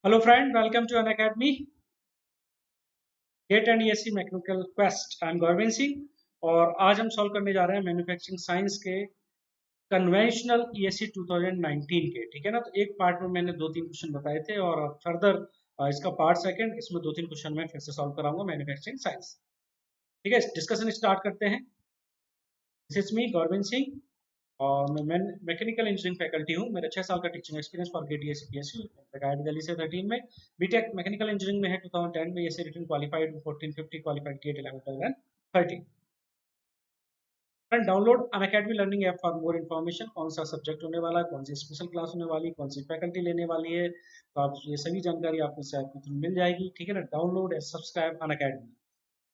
Hello friend, welcome to Unacademy GATE and ESE mechanical quest. I am Gaurvind Singh और आज हम solve करने जा रहे हैं मैन्युफैक्चरिंग साइंस के कन्वेंशनल ईएससी 2019 के। ठीक है ना। तो एक पार्ट में मैंने दो तीन क्वेश्चन बताए थे और फर्दर इसका पार्ट सेकंड, इसमें दो तीन क्वेश्चन मैं फिर से सॉल्व कराऊंगा मैन्युफैक्चरिंग साइंस। ठीक है, डिस्कशन स्टार्ट करते हैं। दिस इज मी गौरविंद सिंह और मैं मैकेनिकल इंजीनियरिंग फैकल्टी हूँ। मेरा 6 साल का teaching experience for GATE ESE PSU guide Delhi से 13 में। बीटेक मैकेनिकल इंजीनियरिंग में है 2010 में। ESE written qualified 1450 qualified GATE 11 12 and 13। Download Unacademy learning app for more information. कौन सा सब्जेक्ट होने वाला है, कौन सी स्पेशल क्लास होने वाली है, कौन सी फैकल्टी लेने वाली है, तो आप ये सभी जानकारी आपको इस ऐप के थ्रू मिल जाएगी। ठीक है ना। Download and subscribe Unacademy.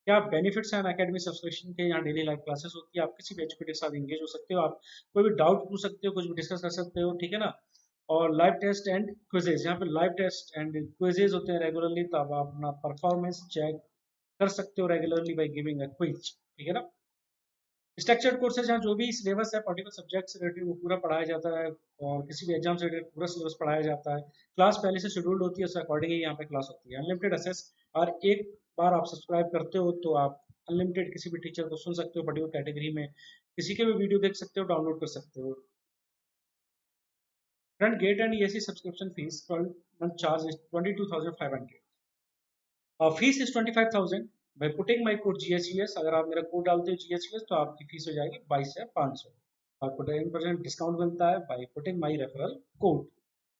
क्या बेनिफिट्स हैं अनअकैडमी सब्सक्रिप्शन के? यहाँ डेली लाइव क्लासेस होती है, आप किसी भी एजुकेटर के साथ एंगेज हो सकते हो, आप कोई भी डाउट पूछ सकते हो, कुछ भी डिस्कस कर सकते हो। ठीक है ना। और लाइव टेस्ट एंड क्विजेज, यहाँ पे लाइव टेस्ट एंड क्विजेज होते हैं रेगुलरली, तो आप अपना परफॉर्मेंस चेक कर सकते हो regularly by giving a quiz. ठीक है ना। स्ट्रक्चर्ड कोर्सेज, यहाँ जो भी सिलेबस है पर्टिकुलर सब्जेक्ट से रिलेटेड वो पूरा पढ़ाया जाता है और किसी भी एग्जाम से रिलेटेड पूरा सिलेबस पढ़ाया जाता है। क्लास पहले से शेड्यूल्ड होती है, उस अकॉर्डिंग ही यहाँ पे क्लास होती है। अनलिमिटेड एक्सेस, और एक बार आप सब्सक्राइब करते हो तो आप अनलिमिटेड किसी भी टीचर को सुन सकते हो पर्टिकुलर कैटेगरी में, किसी के भी वीडियो देख सकते हो, डाउनलोड कर सकते हो। Front GATE and ESE subscription fees per month charge is 22,500। Fees is 25,000 by putting my code GSUS। अगर आप मेरा कोड डालते हो GSUS तो आपकी फीस हो जाएगी 22,500। आपको 10% डिस्काउंट मिलता है bye putting my referral code.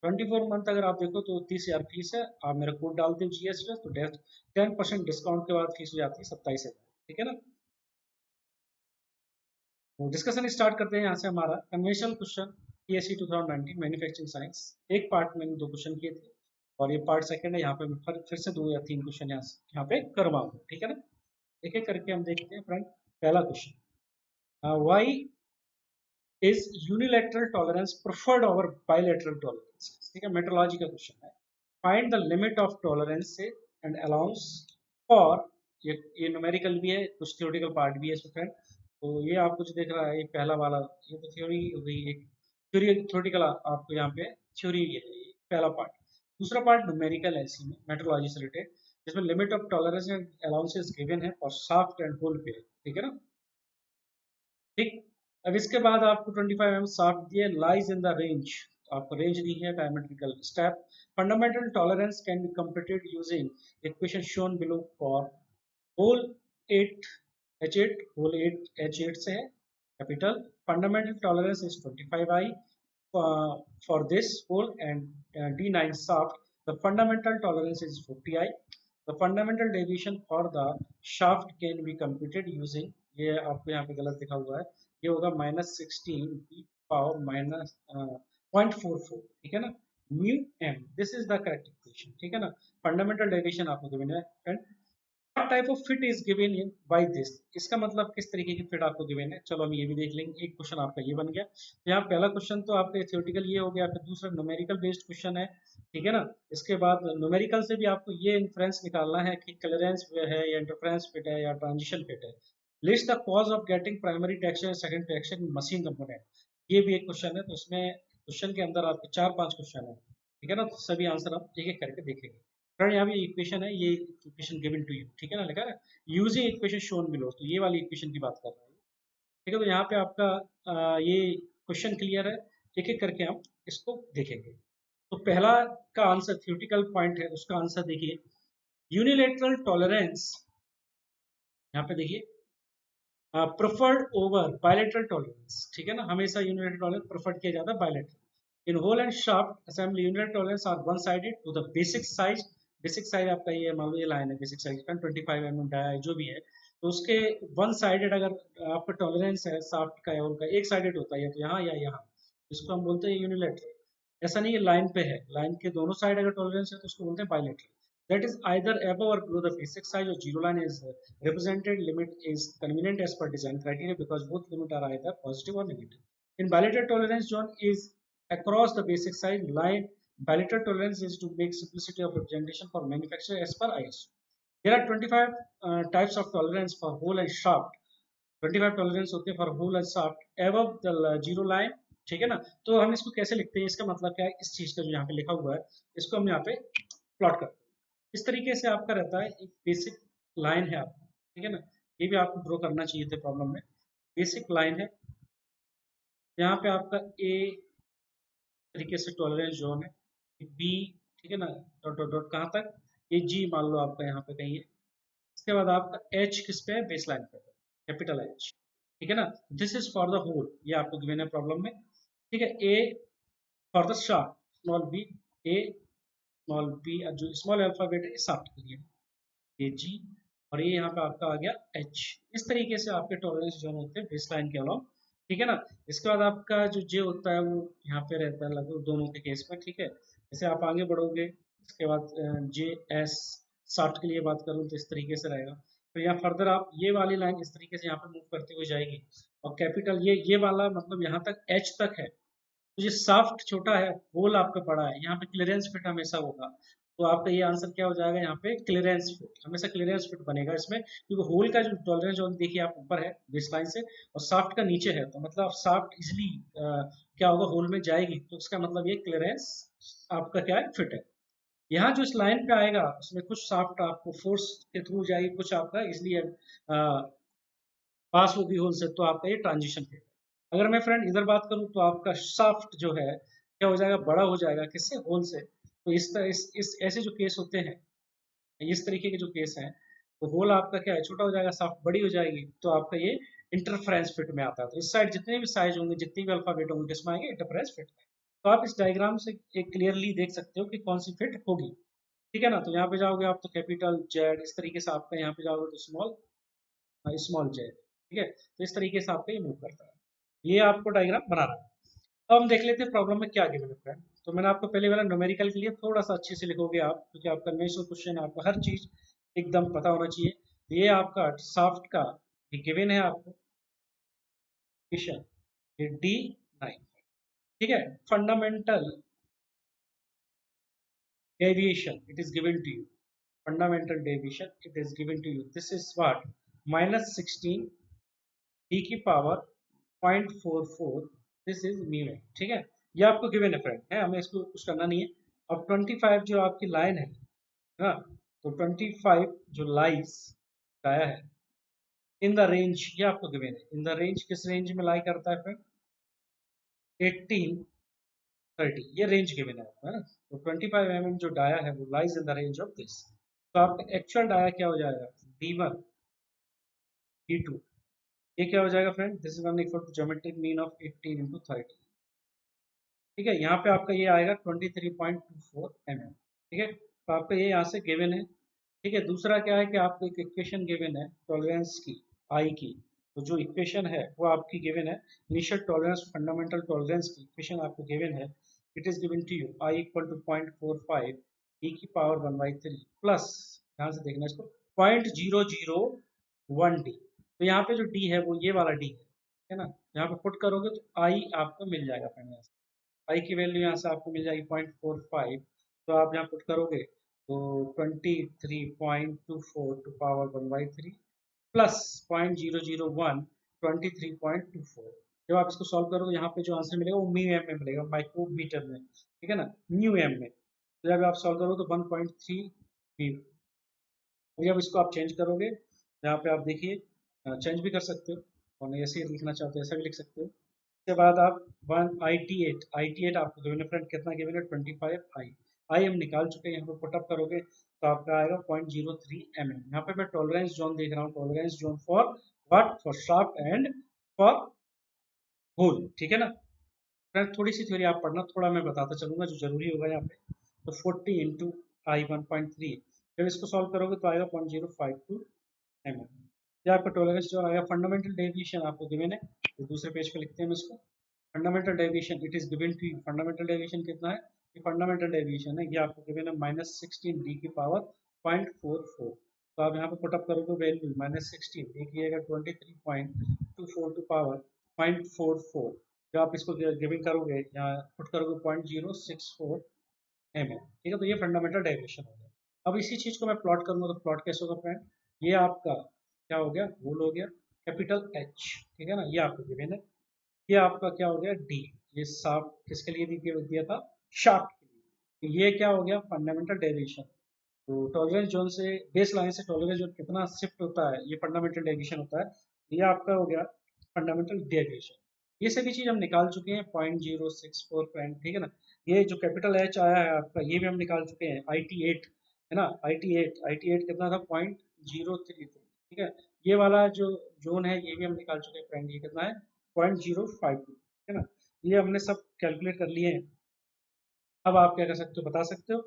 24 month अगर आप देखो तो 30,000 फीस है। आप मेरा कोड डालते हो GSUS तो 10% डिस्काउंट के बाद फीस हो जाती है 27,000। ठीक है ना। तो डिस्कशन स्टार्ट करते हैं यहाँ से। हमारा conventional question PSC 2019 manufacturing science. एक पार्ट मैंने दो क्वेश्चन किए थे और ये पार्ट सेकंड है। यहाँ पे मैं फिर से दो या तीन क्वेश्चन यहाँ पे करवाऊंगा। ठीक है ना। एक एक करके हम देखते हैं फ्रेंड। पहला question, why is unilateral tolerance preferred over bilateral tolerance. ठीक है, मेट्रोलॉजी का क्वेश्चन है। Find the limit of tolerance से एंड अलाउंस फॉर, ये न्यूमेरिकल भी है, कुछ थ्योरेटिकल पार्ट भी है इसमें फ्रेंड। तो ये आपको जो देख रहा है ये पहला वाला, ये तो थ्योरी हो गई, एक थ्योरी थ्योरेटिकल आपको यहाँ पे थ्योरी है ये पहला पार्ट। दूसरा पार्ट न्यूमेरिकल है इसी में मेट्रोलॉजी से रिलेटेड, जिसमें limit of tolerance and allowances given है फॉर शाफ्ट एंड होल पे। ठीक है ना। ठीक। अब इसके बाद आपको 25 mm शाफ्ट दिए, लाइज इन द रेंज। आपको रेंज दी है, diametrical step. Fundamental tolerance can be computed using equation shown below for hole 8 H8, hole 8 H8 से है capital. Fundamental tolerance is 25 I for this hole and D9 shaft. The fundamental tolerance is 40 I. The fundamental deviation for the shaft can be computed using, ये आपको यहाँ पे गलत लिखा हुआ है, ये होगा -16 पावर माइनस 0.44। ठीक है ना। Mu m, this is the correct equation. ठीक है ना। फंडामेंटल डेविएशन आपको गिवन है friend. What type of fit is given in by this? इसका मतलब किस तरीके की फिट आपको गिवन है। चलो हम ये भी देख लेंगे। एक क्वेश्चन आपका ये बन गया। तो यहाँ पहला क्वेश्चन तो आपका थ्योरेटिकल ये हो गया, फिर दूसरा न्यूमेरिकल बेस्ड क्वेश्चन है। ठीक है ना। इसके बाद न्यूमेरिकल से भी आपको ये इन्फ्रेंस निकालना है कि क्लियरेंस है या इंटरफ्रेंस फिट है या ट्रांजिशन फिट है। List the cause of getting primary texture second texture in machine component. ये भी एक क्वेश्चन है। तो इसमें क्वेश्चन के अंदर आपके 4-5 क्वेश्चन है। ठीक है ना। तो सभी आंसर आप एक एक करके देखेंगे। फ्रेंड यहाँ पे इक्वेशन है, ये इक्वेशन गिवन टू यू। ठीक है ना, लिखा है यूजिंग इक्वेशन शोन बिलो, तो ये वाली इक्वेशन की बात कर रहा है। ठीक है। तो यहाँ पे आपका ये क्वेश्चन क्लियर है। एक एक करके हम इसको देखेंगे। तो पहला का आंसर थ्योरेटिकल पॉइंट है, उसका आंसर देखिए। यूनिलेटरल टॉलरेंस, यहाँ पे देखिए, प्रेफर्ड ओवर बायलेटरल टॉलरेंस। ठीक है ना। हमेशा यूनिलेटरल टॉलरेंस प्रेफर्ड किया जाता है bilateral. In hole and shaft assembly unilateral tolerance are one sided to the basic size. Basic size आपका ये मान लो ये लाइन है बेसिक साइज का 25 mm डाया जो भी है, तो उसके वन साइडेड अगर आपका टॉलरेंस है शाफ्ट का या उनका एक साइडेड होता है या तो यहाँ या यहाँ, इसको हम बोलते हैं यूनिलेटरल। ऐसा नहीं है लाइन पे है, लाइन के दोनों साइड अगर टॉलरेंस है तो उसको बोलते हैं bilateral. That is either above or below the basic size or zero line is represented. Limit is convenient as per design criteria because both limit are either positive or negative. In bilateral tolerance zone is across the basic size line. Bilateral tolerance is to make simplicity of representation for manufacturer as per ISO. There are 25 types of tolerance for hole and shaft. 25 tolerance होते हैं for hole and shaft above the zero line. ठीक है ना। तो हम इसको कैसे लिखते हैं, इसका मतलब क्या है, इस चीज का जो यहाँ पे लिखा हुआ है इसको हम यहाँ पे प्लॉट करते हैं। इस तरीके से आपका रहता है, एक बेसिक लाइन है आपका, ठीक है ना। ये भी आपको ड्रॉ करना चाहिए थे प्रॉब्लम में। बेसिक लाइन है, यहाँ पे आपका ए तरीके से टॉलरेंस जोन है, बी, ठीक है ना, डॉट डॉट डॉट कहाँ तक, ये जी मान लो आपका यहाँ पे कहीं है। इसके बाद आपका एच किस पे है, बेस लाइन पे, कैपिटल एच, ठीक है ना। This is for the hole, ये आपको गिवन है प्रॉब्लम में, ठीक है। A for the shaft, small B, A small B, जो स्मॉल अल्फाबेट है शार्ट के लिए, ये जी, और ये यहाँ पे आपका आ गया एच। इस तरीके से आपके टॉलरेंस जोन होते हैं बेस लाइन के अलावा, ठीक है ना। इसके बाद आपका जो जे होता है वो यहाँ पे रहता है लगभग दोनों के केस में, ठीक है। जैसे आप आगे बढ़ोगे, इसके बाद जे एस शार्ट के लिए बात करूँ तो इस तरीके से रहेगा। तो यहाँ फर्दर आप ये वाली लाइन इस तरीके से यहाँ पे मूव करती हुई जाएगी, और कैपिटल ये वाला मतलब यहाँ तक एच तक है। तो ये शाफ्ट छोटा है, होल आपका बड़ा है, यहाँ पे क्लियरेंस फिट हमेशा होगा। तो आपका ये आंसर क्या हो जाएगा, यहाँ पे क्लियरेंस फिट, हमेशा क्लियरेंस फिट बनेगा इसमें, क्योंकि होल का जो टॉलरेंस जोन देखिए आप ऊपर है बेस लाइन से, और शाफ्ट का नीचे है, तो मतलब शाफ्ट इजिली क्या होगा, होल में जाएगी, तो इसका मतलब ये क्लियरेंस आपका क्या है, फिट है। यहाँ जो इस लाइन पे आएगा उसमें कुछ शाफ्ट आपको फोर्स के थ्रू जाएगी, कुछ आपका इसलिए पास होगी होल से, तो आपका ये ट्रांजिशन पे। अगर मैं फ्रेंड इधर बात करूं तो आपका शाफ्ट जो है क्या हो जाएगा, बड़ा हो जाएगा, किससे, होल से। तो इस तरह इस ऐसे जो केस होते हैं, इस तरीके के जो केस हैं, तो होल आपका क्या है, छोटा हो जाएगा, शाफ्ट बड़ी हो जाएगी, तो आपका ये इंटरफ्रेंस फिट में आता है। तो इस साइड जितने भी साइज होंगे, जितनी भी अल्फाबेट होंगे, किसमें आएंगे, इंटरफ्रेंस फिट में। तो आप इस डायग्राम से एक क्लियरली देख सकते हो कि कौन सी फिट होगी, ठीक है ना। तो यहाँ पे जाओगे आप तो कैपिटल जेड, इस तरीके से आपका यहाँ पे जाओगे तो स्मॉल स्मॉल जेड, ठीक है। तो इस तरीके से आपका ये मूव करता है, ये आपको डायग्राम बनाना है। अब हम देख लेते हैं प्रॉब्लम में क्या गिवन है फ्रेंड। तो मैंने आपको पहले वाला न्यूमेरिकल के लिए थोड़ा सा अच्छे से लिखोगे आप, क्योंकि आपका कन्वेंशनल क्वेश्चन है, आपको हर चीज एकदम पता होना चाहिए। तो ये आपका शाफ्ट का ये गिवन है आपको क्वेश्चन, ये D9, ठीक है। Fundamental deviation it is given to you, fundamental deviation it is given to you, this is what, -16 D की पावर 0.44, दिस इज म्यू है, ठीक है। ये आपको गिवन है फ्रेंड, है, हमें इसको कुछ करना नहीं है। अब 25 जो आपकी लाइन है ना, तो 25 जो लाइज आया है इन द रेंज, ये आपको गिवन है, इन द रेंज, किस रेंज में लाई करता है फ्रेंड, 18-30, ये रेंज गिवन है आपको, है ना। तो 25 mm जो डाया है वो lies in the range of this. तो आपका एक्चुअल डाया क्या हो जाएगा, D1 D2, ये क्या हो जाएगा friend, this is one equal to geometric mean of 18 into 30, ठीक है। यहाँ पे आपका ये आएगा 23.24 mm, ठीक है। तो आपका ये यहाँ से गिवन है, ठीक है। दूसरा क्या है कि आपको एक इक्वेशन गिवन है टॉलरेंस की, आई की। तो जो इक्वेशन है वो आपकी गिवन है, इनिशियल टॉलरेंस फंडामेंटल टॉलरेंस की इक्वेशन आपको गिवन है, it is given to you, I equal to 0.45 e की पावर 1/3 प्लस, यहाँ से देखना इसको, 0.001 डी। तो यहाँ पे जो डी है वो ये वाला डी है ना। यहाँ पे पुट करोगे तो आई आपको मिल जाएगा फ्रेंड, यहाँ से आई की वैल्यू यहाँ से आपको मिल जाएगी 0.45, तो आप यहाँ पुट करोगे तो 23.24 टू पावर 1/3 प्लस 0.001 23.24। जब आप इसको सॉल्व करोगे यहाँ पे जो आंसर मिलेगा वो म्यू एम में मिलेगा, माइक्रोमीटर में, ठीक है ना, म्यू एम में। तो जब आप सॉल्व करोगे तो 1.3 म्यू। जब इसको आप चेंज करोगे, यहाँ पे आप देखिए चेंज भी कर सकते हो, और नहीं ऐसे ही लिखना चाहते हो ऐसा भी लिख सकते हो। उसके बाद आप 1 IT8 आपको गिवन है फ्रेंड, कितना गिवन है, 25 आई, आई हम निकाल चुके हैं, यहाँ पे पुटअप करोगे तो आपका आएगा 0.03 mm। यहाँ पे मैं टॉलरेंस जोन देख रहा हूँ, tolerance zone for what, for shaft and for hole, ठीक है ना फ्रेंड। थोड़ी सी थ्योरी आप पढ़ना, थोड़ा मैं बताता चलूंगा जो जरूरी होगा यहाँ पे। तो 40 इंटू आई 1.3, जब इसको सॉल्व करोगे तो आएगा 0.052 mm। ये आपका टॉलरेंस जोन आएगा। फंडामेंटल डेविएशन आपको गिवन है, तो दूसरे पेज पे लिखते हैं हम इसको, fundamental deviation it is given to you, fundamental deviation कितना है, ये फंडामेंटल डेविएशन है, ये आपको गिवन है -16 डी की पावर 0.44। तो आप यहाँ पे पुटअप करोगे वैल्यू -16, देखिएगा 23.24 टू पावर 0.44, जब आप इसको गिविंग करोगे यहाँ पुट करोगे 0.064 mm, ठीक है। तो ये फंडामेंटल डेविएशन हो गया। अब इसी चीज को मैं प्लॉट करूंगा तो प्लॉट कैसे होगा फ्रेंड, ये आपका क्या हो गया, होल हो गया, कैपिटल एच, ठीक है ना, ये आपको गिवन है। ये आपका क्या हो गया, डी, ये शाफ्ट किसके लिए दिया था, शाफ्ट के लिए। तो ये क्या हो गया, फंडामेंटल डेविएशन, तो टॉलरेंस जोन से बेस लाइन से टॉलरेंस जोन कितना शिफ्ट होता है, ये फंडामेंटल डेविएशन होता है। ये आपका हो गया फंडामेंटल डेविएशन। ये सभी चीज हम निकाल चुके हैं, 0.064 पॉइंट, ठीक है ना। ये जो कैपिटल एच आया है आपका, ये भी हम निकाल चुके हैं, IT8 है ना, IT8 कितना था, 0.033, ठीक है। ये वाला जो जोन है ये भी हम निकाल चुके हैं फ्रेंड, ये कितना है, 0.052, है ना। ये हमने सब कैलकुलेट कर लिए हैं। अब आप क्या कर सकते हो, बता सकते हो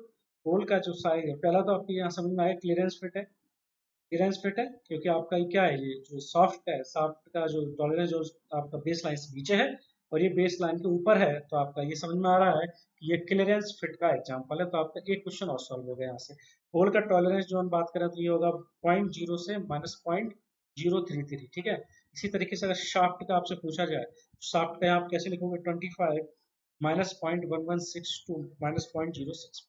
होल का जो साइज है, पहला तो आपको यहाँ समझ में आया क्लियरेंस फिट है। क्लियरेंस फिट है क्योंकि आपका ये क्या है, ये जो सॉफ्ट है, सॉफ्ट का जो टॉलरेंस जो आपका बेस लाइन से नीचे है और ये बेस लाइन के ऊपर है, तो आपका ये समझ में आ रहा है कि ये क्लियरेंस फिट का एग्जाम्पल है। तो आपका एक क्वेश्चन और सॉल्व हो गया यहाँ से। होल का टॉलरेंस जो हम बात करें तो ये होगा 0.0 से -0.033, ठीक है। इसी तरीके से अगर शाफ्ट का आपसे पूछा जाए, शाफ्ट का आप कैसे लिखोगे, 25 -0.1162 -0.06,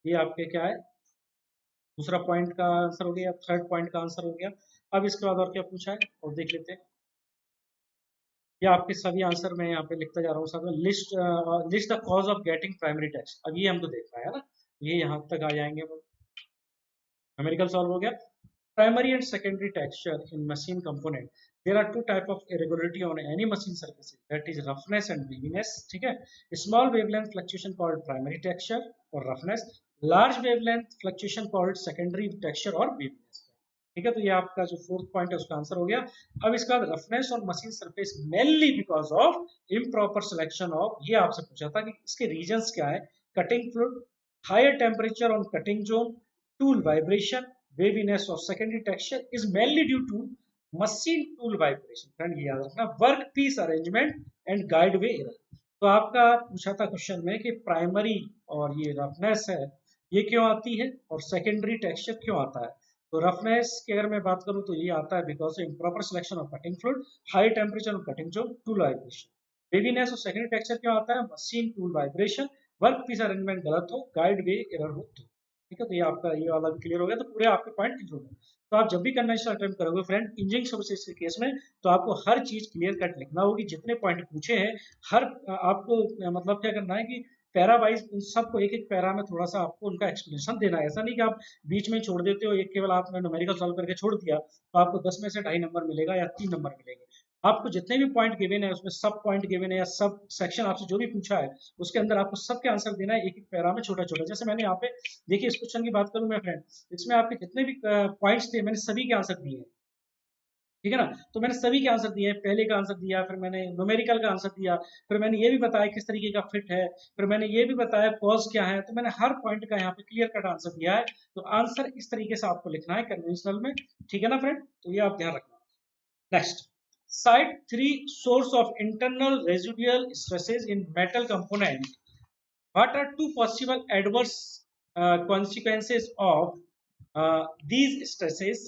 ये आपके क्या है, दूसरा पॉइंट का आंसर हो गया, थर्ड पॉइंट का आंसर हो गया। अब इसके बाद और क्या पूछा है और देख लेते हैं। ये आपके सभी आंसर मैं यहाँ पे लिखता जा रहा हूँ, साथ में list the cause of getting primary tax. अब ये हमको देखना है ना, ये यहाँ तक आ जाएंगे हम। न्यूमेरिकल सॉल्व हो गया। Primary and secondary texture in machine component. There are two type of irregularity on any machine surface. That is roughness and waviness. ठीक है। Small wavelength fluctuation called primary texture or roughness. Large wavelength fluctuation called secondary texture or waviness. ठीक है, तो ये आपका जो fourth point है उसका आंसर हो गया। अब इसका बाद roughness on machine surface mainly because of improper selection of, ये आपसे पूछा था कि इसके रीजंस क्या है, cutting fluid, higher temperature on cutting zone, tool vibration, waviness of secondary texture is mainly due to machine tool vibration। Friend ये याद रखना, work piece arrangement and guide way error. तो आपका पूछा था क्वेश्चन में कि प्राइमरी और ये रफनेस है ये क्यों आती है और सेकेंडरी टेक्सचर क्यों आता है। तो रफनेस की अगर मैं बात करूं तो ये आता है because of improper selection of cutting fluid, high temperature of cutting zone, tool vibration. Waviness और सेकेंडरी टेक्सचर क्यों आता है, machine tool vibration, work piece arrangement गलत हो, गाइड वे एरर हो तो। ठीक है, तो ये आपका ये वाला भी क्लियर हो गया, तो पूरे आपके पॉइंट क्लियर हो गए। तो आप जब भी कन्वेंशनल अटेम्प्ट करोगे फ्रेंड इंजीनियरिंग सर्विसेज के केस में, तो आपको हर चीज क्लियर कट लिखना होगी, जितने पॉइंट पूछे हैं हर आपको मतलब क्या करना है कि पैरा वाइज उन सबको एक एक पैरा में थोड़ा सा आपको उनका एक्सप्लेनेशन देना है। ऐसा नहीं कि आप बीच में छोड़ देते हो, एक केवल आपने न्यूमेरिकल सॉल्व करके छोड़ दिया तो आपको 10 में से 2.5 नंबर मिलेगा या 3 नंबर मिलेंगे। आपको जितने भी पॉइंट गिवन है उसमें सब पॉइंट गिवन है या सब सेक्शन आपसे जो भी पूछा है उसके अंदर आपको सबके आंसर देना है, एक एक पैरा में छोटा छोटा। जैसे मैंने यहाँ पे देखिए इस क्वेश्चन की बात करूं मैं फ्रेंड, इसमें आपके जितने भी पॉइंट्स थे मैंने सभी के आंसर दिए हैं, ठीक है ना। तो मैंने सभी के आंसर दिए, पहले का आंसर दिया, फिर मैंने न्यूमेरिकल का आंसर दिया, फिर मैंने ये भी बताया किस तरीके का फिट है, फिर मैंने ये भी बताया कॉज क्या है। तो मैंने हर पॉइंट का यहाँ पे क्लियर कट आंसर दिया है। तो आंसर इस तरीके से आपको लिखना है कन्वेंशनल में, ठीक है ना फ्रेंड, तो ये आप ध्यान रखना। Next, cite 3 source of internal residual stresses in metal component. What are two possible adverse consequences of these stresses?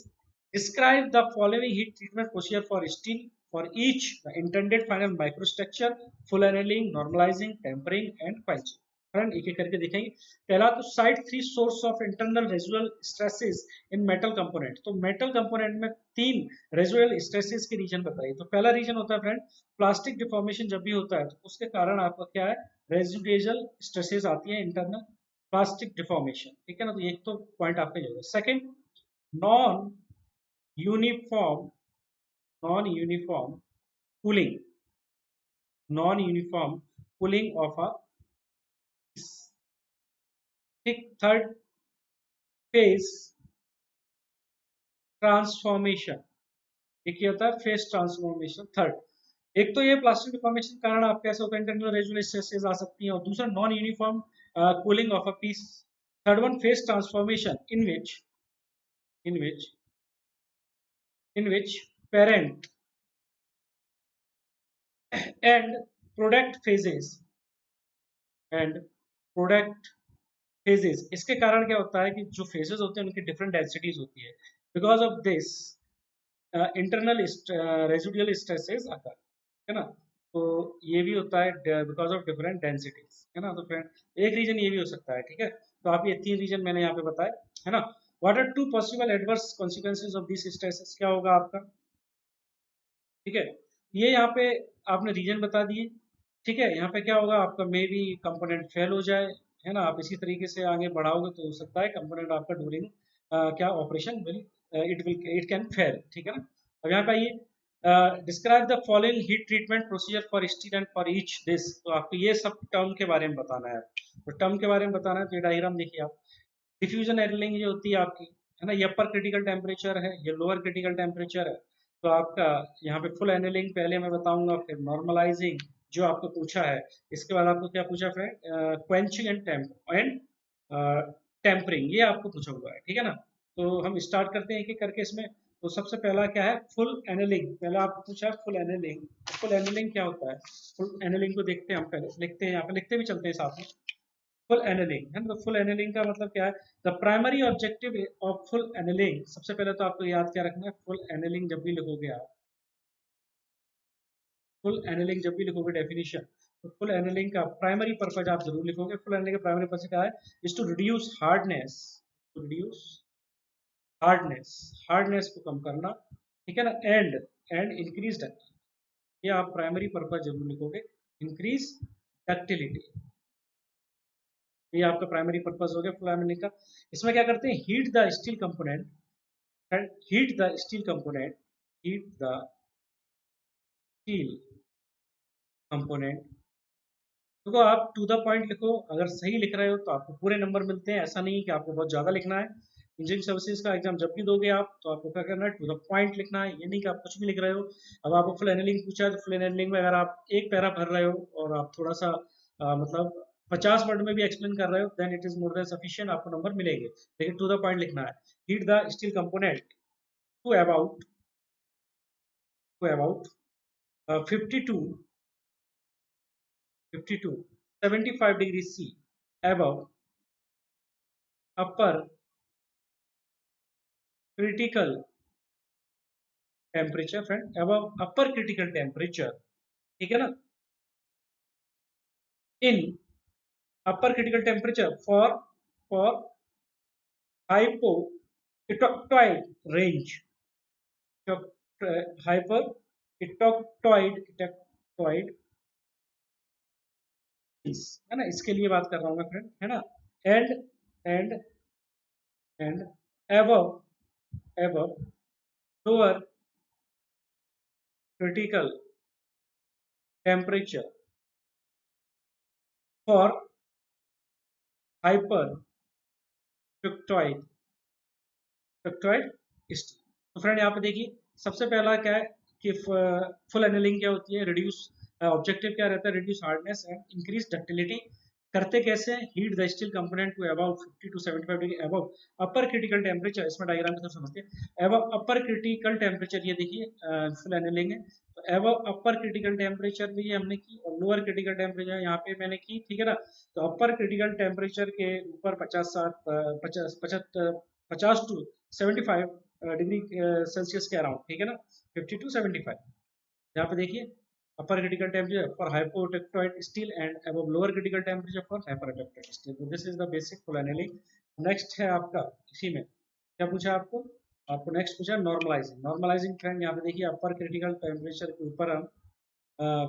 Describe the following heat treatment procedure for steel for each the intended final microstructure, full annealing, normalizing, tempering and quenching। Friend एक एक करके देखेंगे। पहला तो side 3 source of internal रेजुअल stresses in metal component. तो metal component में 3 रेजुअल stresses के reason बताइए। तो पहला रीजन होता है फ्रेंड प्लास्टिक डिफॉर्मेशन, जब भी होता है तो उसके कारण आपका क्या है, रेजिडुअल स्ट्रेसेस आती है इंटरनल प्लास्टिक डिफॉर्मेशन, ठीक है ना। तो एक तो पॉइंट आपका ये होगा। Second, non uniform non uniform cooling, non uniform cooling of uh, ठीक। थर्ड, फेज ट्रांसफॉर्मेशन, एक ये होता है फेज ट्रांसफॉर्मेशन। थर्ड, एक तो ये प्लास्टिक डिफॉर्मेशन के कारण आप कैसे होता है इंटरनल रेजुअल स्ट्रेसेस आ सकती हैं, और दूसरा non uniform cooling of a piece. Third one, phase transformation in which in which parent and product phases and product phases, इसके कारण क्या होता है कि जो फेजेस होते हैं उनकी डिफरेंट डेंसिटीज होती है। Because of this internal residual stresses occur, है ना। तो ये भी होता है बिकॉज ऑफ डिफरेंट डेंसिटीज, है ना। तो फ्रेंड एक रीजन ये भी हो सकता है, ठीक है। तो आप ये 3 रीजन मैंने यहाँ पे बताए, है ना। What are 2 possible adverse consequences of this stresses, क्या होगा आपका, ठीक है। ये यहाँ पे आपने रीजन बता दिए, ठीक है। यहाँ पे क्या होगा आपका, मे बी कंपोनेंट फेल हो जाए, है ना, आप इसी तरीके से आगे बढ़ाओगे तो हो सकता है कंपोनेंट आपका ड्यूरिंग क्या operation will it can fail, ठीक है ना। अब यहाँ पे आइए, describe the following heat treatment procedure for steel and for each this. तो आपको ये सब टर्म के बारे में बताना है। तो टर्म के बारे में बताना है तो ये डायग्राम देखिए आप। डिफ्यूजन एनलिंग ये होती है आपकी, है ना, ये अपर क्रिटिकल टेम्परेचर है, ये लोअर क्रिटिकल टेम्परेचर है। तो आपका यहाँ पे फुल एनलिंग पहले मैं बताऊंगा, फिर नॉर्मलाइजिंग जो आपको पूछा है, इसके बाद आपको क्या पूछा फ्रेंड, क्वेंचिंग एंड टेम्परिंग, ये आपको पूछा हुआ है, ठीक है ना। तो हम स्टार्ट करते हैं एक एक करके इसमें। तो सबसे पहला क्या है, फुल एनलिंग। पहले आपको पूछा है फुल एनलिंग। फुल एनलिंग क्या होता है, फुल एनलिंग को देखते हैं हम, पहले लिखते हैं, यहाँ पे लिखते भी चलते हैं साथ में। फुल एनलिंग है ना, तो फुल एनलिंग का मतलब क्या है, the primary objective of full annealing. सबसे पहले तो आपको याद क्या रखना है, फुल एनलिंग जब भी लिखोगे आप, फुल एनलिंग जब भी लिखोगे डेफिनेशन, तो फुल एनलिंग का प्राइमरी पर्पज आप जरूर लिखोगे। फुल एनलिंग का प्राइमरी पर्पज क्या है, is to reduce hardness, to reduce hardness, hardness को कम करना, ठीक है ना, एंड इंक्रीज डक्टिलिटी। ये आप प्राइमरी पर्पज जरूर लिखोगे, इंक्रीज डक्टिलिटी, ये आपका प्राइमरी पर्पज हो गया फुल एनलिंग का। इसमें क्या करते हैं, heat the steel component, heat the steel component, heat the steel component. देखो आप टू द पॉइंट लिखो, अगर सही लिख रहे हो तो आपको पूरे नंबर मिलते हैं, ऐसा नहीं कि आपको बहुत ज्यादा लिखना है। इंजीनियरिंग सर्विसेज का एग्जाम जब भी दोगे आप, तो आपको क्या करना है, टू द पॉइंट लिखना है, ये नहीं कि आप कुछ भी लिख रहे हो। अब आपको फुल एनलिंग पूछा है, तो फुल एनलिंग में अगर आप एक पैरा भर रहे हो और आप थोड़ा सा मतलब 50 वर्ड में भी एक्सप्लेन कर रहे हो, then it is more than sufficient, आपको नंबर मिलेंगे। लेकिन टू द पॉइंट लिखना है। Heat the steel component to about, to about 52 52 75 degree C above upper critical temperature, friend, above upper critical temperature, ठीक है ना, in upper critical temperature for hypoectotoid range, hyper है ना, इसके लिए बात कर रहा हूँ मैं फ्रेंड, है ना। And and and above above lower critical temperature for hyperfructoid steel. तो फ्रेंड यहाँ पे देखिए, सबसे पहला क्या है कि फुल एनलिंग क्या होती है, रिड्यूस, ऑब्जेक्टिव क्या रहता है, reduce hardness and increase ductility. करते कैसे हैं, heat the steel component to about 50 to 75 degree above upper critical temperature. इसमें डायग्राम की तरफ समझते हैं, अबव अपर क्रिटिकल टेम्परेचर, ये देखिए फुल एनलिंग है, तो अबव अपर क्रिटिकल टेम्परेचर भी हमने की, और लोअर क्रिटिकल टेम्परेचर यहाँ पे मैंने की, ठीक है ना। तो अपर क्रिटिकल टेम्परेचर के ऊपर 50 टू 75 डिग्री सेल्सियस के अराउंड, ठीक है ना, 50 to 75। यहाँ पे देखिए, upper critical temperature for hypoeutectoid steel and above lower critical temperature for hypereutectoid steel. तो this is the basic full annealing. Next है आपका, इसी में क्या पूछा आपको, आपको नेक्स्ट पूछा नॉर्मलाइजिंग। नॉर्मलाइजिंग फ्रेंड यहाँ पे देखिए, अपर क्रिटिकल टेम्परेचर के ऊपर हम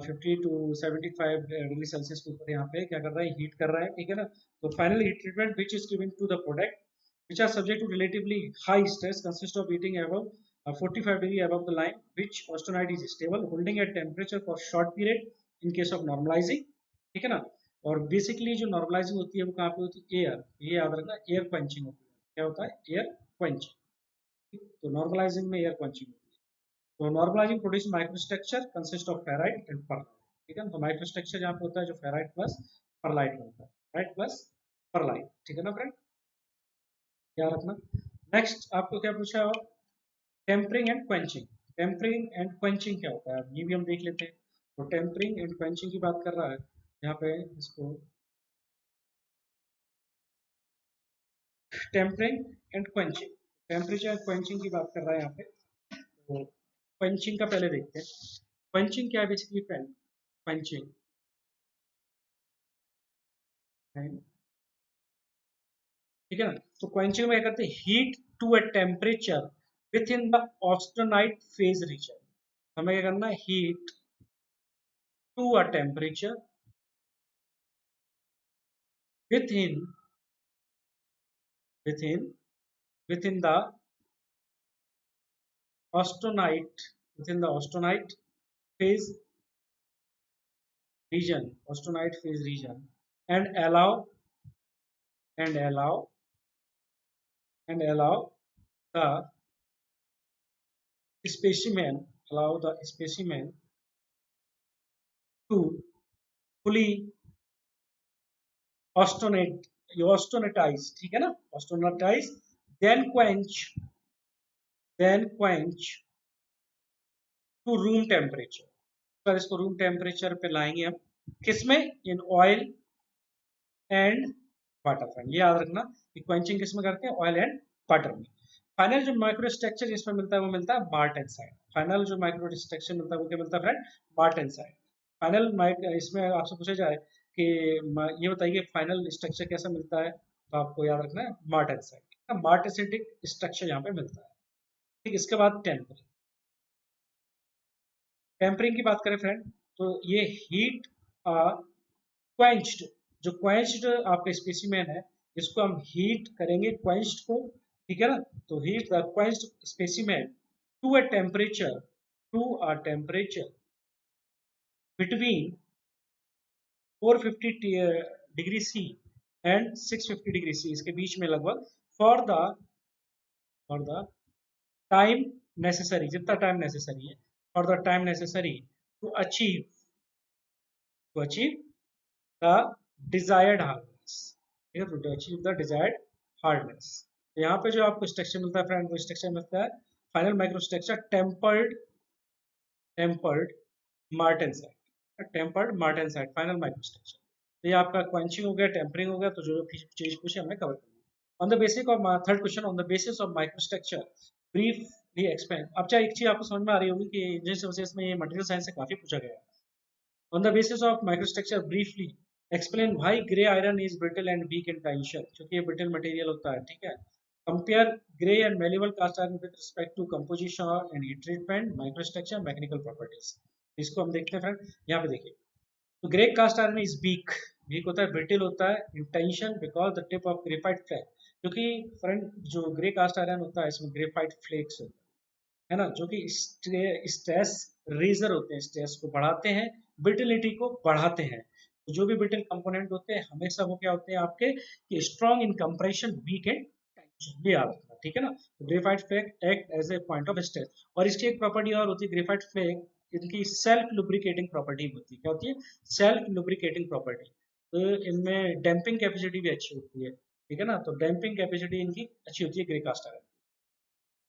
50 to 75 डिग्री सेल्सियस के ऊपर यहाँ पे क्या कर रहा है, हीट कर रहा है, ठीक है ना। तो final heat treatment which is given to the product which are subject to relatively high stress consist of heating above 45 degree above the line which austenite is stable holding at temperature for short period in case of normalizing, ठीक है ना। और basically जो normalising होती है वो कहाँ पे होती है, एयर, ये याद रखना, एयर क्वेंचिंग होती है। क्या होता है, एयर क्वेंचिंग। तो नॉर्मलाइजिंग में एयर क्वेंचिंग होती है। तो normalising produce microstructure consist of ferrite and pearlite, ठीक है ना। तो माइक्रोस्ट्रक्चर जहाँ पे होता है जो फेराइट प्लस परलाइट होता है, फेराइट प्लस परलाइट, ठीक है ना फ्रेंड, क्या रखना। नेक्स्ट आपको क्या पूछा है, tempering and quenching. Tempering and quenching क्या होता है, ये भी हम देख लेते हैं। तो टेम्परिंग एंड क्वेंचिंग की बात कर रहा है यहाँ पे, इसको tempering and quenching, temperature and quenching की बात कर रहा है यहाँ पे। तो क्वेंचिंग का पहले देखते हैं, क्वेंचिंग क्या है बेसिकली फ्रेंड, क्वेंचिंग, ठीक है ना। तो क्वेंचिंग में क्या करते हैं, heat to a temperature within the austenite phase region. हमें क्या करना है, heat to a temperature within within within the austenite phase region and and allow allow the specimen to fully austenitize, ठीक है ना, austenitize, then quench to room temperature। पर इसको room temperature पे लाएंगे हम, किसमें, in oil and water friend, ये याद रखना कि क्वेंचिंग किसमें करते हैं, ऑयल एंड वाटर में। फाइनल जो माइक्रो स्ट्रक्चर इसमें मिलता है वो मिलता है मार्टेंसाइट। फाइनल जो माइक्रो स्ट्रक्चर मिलता है वो क्या मिलता है फ्रेंड, मार्टेंसाइट। फाइनल इसमें आपसे पूछा जाए कि ये बताइए फाइनल स्ट्रक्चर कैसा मिलता है, तो आपको याद रखना है मार्टेंसाइट। मार्टेंसाइटिक स्ट्रक्चर यहाँ पे मिलता है। ठीक, इसके बाद टेम्परिंग। टेम्परिंग की बात करें फ्रेंड, तो ये हीट क्वेंच्ड, जो क्वेंच्ड आपका स्पेसिमेन है इसको हम हीट करेंगे, क्वेंच्ड को, ठीक है ना। तो heat the quenched specimen to a temperature between 450 degree C and 650 degree C, इसके बीच में लगभग, फॉर द टाइम नेसेसरी, जितना टाइम नेसेसरी है, for the time necessary to achieve the desired hardness, ठीक है, to achieve the desired hardness. यहाँ पे जो आपको स्ट्रक्चर मिलता है फ्रेंड, वो स्ट्रक्चर मिलता है final micro structure tempered martensite final micro structure. तो ये आपका क्वेंचिंग हो गया, टेम्परिंग हो गया, तो जो चीज पूछे हमने कवर कर लिया। On the basis of third question, on the basis of micro structure briefly explain. अब चाहे एक चीज आपको समझ में आ रही होगी कि इंजीनियरिंग सर्विसेज में ये मटेरियल साइंस से काफी पूछा गया है। On the basis of microstructure, briefly explain why gray iron is brittle and weak in tension, क्योंकि ये brittle material होता है, ठीक है। Compare gray and malleable cast iron with respect to composition and heat treatment, microstructure, mechanical properties। इसको हम देखते हैं फ्रेंड, यहाँ पे देखिए, तो grey cast iron is weak होता है, ब्रिटिल होता है in tension because the tip of graphite flake, क्योंकि फ्रेंड जो ग्रे कास्ट आयरन होता है इसमें ग्रेफाइट फ्लेक्स होता है ना, जो कि स्ट्रेस रेजर होते हैं, स्ट्रेस को बढ़ाते हैं, ब्रिटिलिटी को बढ़ाते हैं। तो जो भी ब्रिटिल कंपोनेंट होते हैं हमेशा वो क्या होते हैं आपके, कि strong in compression, weak in tension, ये याद रखना, ठीक है ना। तो graphite flake act as a point of stress, और इसकी एक प्रॉपर्टी और होती है ग्रेफाइट फ्लेग, इनकी सेल्फ लुब्रिकेटिंग प्रॉपर्टी होती है। क्या होती है, सेल्फ लुब्रिकेटिंग प्रॉपर्टी। तो इनमें डैम्पिंग कैपेसिटी भी अच्छी होती है, ठीक है ना। तो डैम्पिंग कैपेसिटी इनकी अच्छी होती है grey cast iron.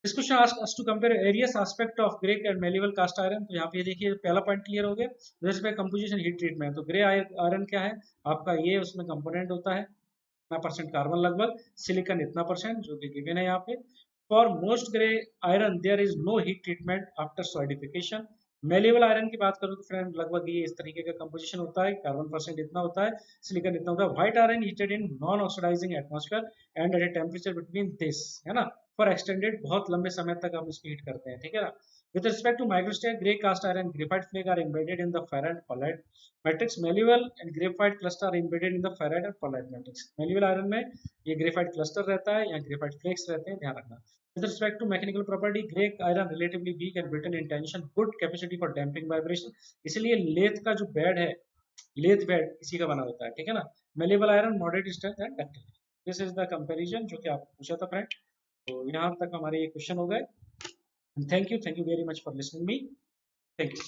This question asks us to compare various aspect of grey and malleable cast iron। तो यहाँ पे देखिए पहला पॉइंट क्लियर हो गया, जैसे पे कंपोजिशन हीट ट्रीटमेंट। तो ग्रे आयरन क्या है आपका, ये उसमें कंपोनेंट होता है इतना परसेंट कार्बन, लगभग सिलिकॉन इतना परसेंट, जो कि गिवन है यहाँ पे। For most grey iron there is no heat treatment after solidification. Malleable iron की बात करूँ तो फ्रेंड लगभग ये इस तरीके का कंपोजिशन होता है, कार्बन परसेंट इतना होता है, सिलिकॉन इतना होता है। White iron heated in non oxidizing atmosphere and at a temperature between this, है ना, फॉर एक्सटेंडेड, बहुत लंबे समय तक हम इसको हीट करते हैं, ठीक है ना। With respect to microstructure, grey cast iron and graphite flake are embedded in the ferrite pallide matrix. Malleable and graphite cluster are embedded in the ferrite and pallide matrix. Malleable iron में ये graphite cluster रहता है, यहाँ graphite flakes रहते हैं, ध्यान रखना। With respect to mechanical property, grey iron relatively weak and brittle in tension, good capacity for damping vibration। इसलिए लेथ का जो बेड है, लेथ बेड इसी का बना होता है, ठीक है ना। Malleable iron moderate strength and ductility। This is the comparison जो कि आपको पूछा था फ्रेंड। तो यहाँ तक हमारे ये क्वेश्चन हो गए। Thank you very much for listening me, thank you.